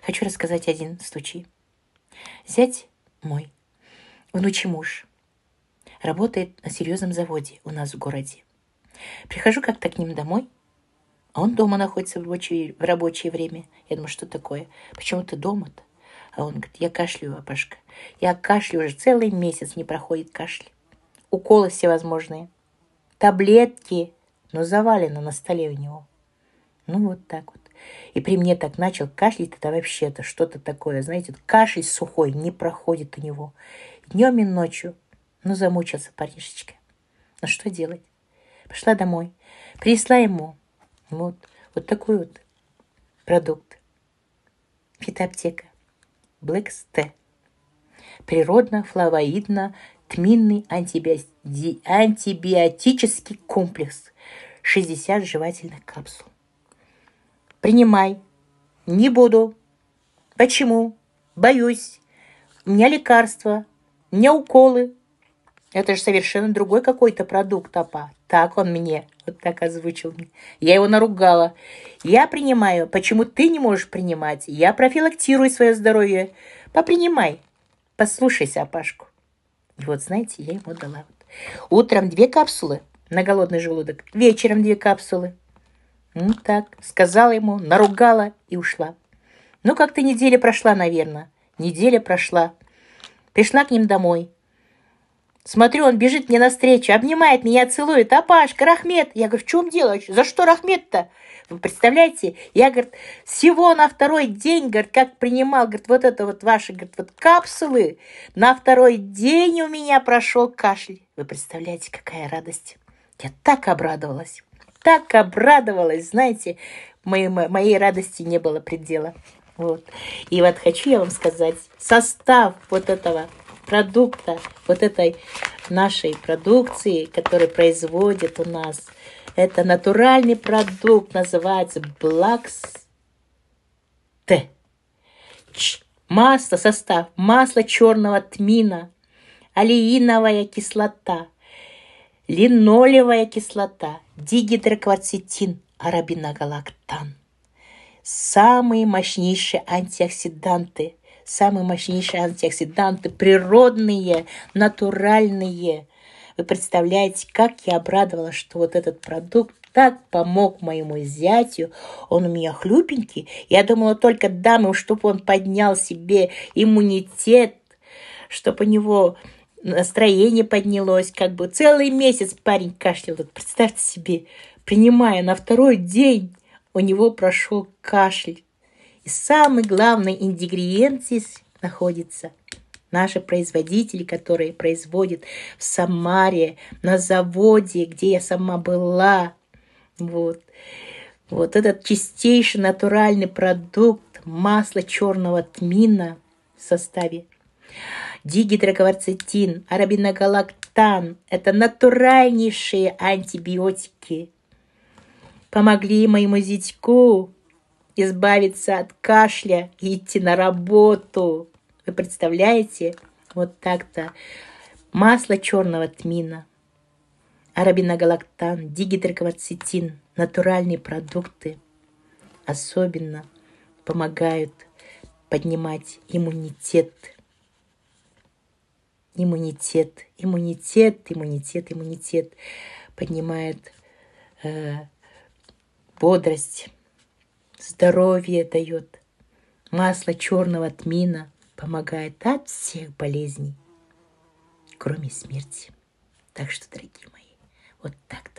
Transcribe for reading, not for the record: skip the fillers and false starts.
Хочу рассказать один случай. Зять мой, внучий муж, работает на серьезном заводе у нас в городе. Прихожу как-то к ним домой, а он дома находится в рабочее время. Я думаю, что такое? Почему ты дома-то? А он говорит, я кашляю, Пашка. Я кашляю уже целый месяц, не проходит кашель. Уколы всевозможные. Таблетки, но завалено на столе у него. Ну, вот так вот. И при мне так начал кашлять, это вообще-то что-то такое, знаете, кашель сухой не проходит у него. Днем и ночью. Ну, замучился парнишечка. Ну, что делать? Пошла домой. Принесла ему вот такой вот продукт. Фитоаптека. Блэкс-Т. Природно-флавоидно-тминный антибиотический комплекс. 60 жевательных капсул. Принимай. Не буду. Почему? Боюсь. У меня лекарства. У меня уколы. Это же совершенно другой какой-то продукт, апа. Так он мне, вот так озвучил мне. Я его наругала. Я принимаю. Почему ты не можешь принимать? Я профилактирую свое здоровье. Попринимай. Послушайся, Апашку. И вот, знаете, я ему дала. Утром 2 капсулы на голодный желудок. Вечером 2 капсулы. Ну так, сказала ему, наругала и ушла. Ну, как-то неделя прошла, наверное. Неделя прошла. Пришла к ним домой. Смотрю, он бежит мне навстречу, обнимает меня, целует. Апашка, Рахмет. Я говорю, в чем дело? За что Рахмет-то? Вы представляете? Я, говорит, всего на 2-й день, говорит, как принимал, говорит, вот это вот ваши, говорит, вот капсулы, на 2-й день у меня прошел кашель. Вы представляете, какая радость? Я так обрадовалась, знаете, моей радости не было предела. Вот. И вот хочу я вам сказать, состав вот этого продукта, вот этой нашей продукции, которую производят у нас, это натуральный продукт, называется Блэкс-Т. Масло, состав, масло черного тмина, олеиновая кислота, линолевая кислота, дигидрокварцетин, арабиногалактан. Самые мощнейшие антиоксиданты, природные, натуральные. Вы представляете, как я обрадовалась, что вот этот продукт так помог моему зятю. Он у меня хлюпенький. Я думала, только дам ему, чтобы он поднял себе иммунитет, чтобы у него настроение поднялось. Как бы целый месяц парень кашлял. Вот представьте себе, принимая на 2-й день, у него прошел кашель. И самый главный ингредиент здесь находится. Наши производители, которые производят в Самаре, на заводе, где я сама была. Вот этот чистейший натуральный продукт, масло черного тмина в составе. Дигидрокварцетин, арабиногалактан – это натуральнейшие антибиотики. Помогли моему зятьку избавиться от кашля и идти на работу. Вы представляете? Вот так-то. Масло черного тмина, арабиногалактан, дигидрокварцетин, натуральные продукты особенно помогают поднимать иммунитет. Поднимает бодрость, здоровье дает. Масло черного тмина помогает от всех болезней, кроме смерти. Так что, дорогие мои, вот так-то.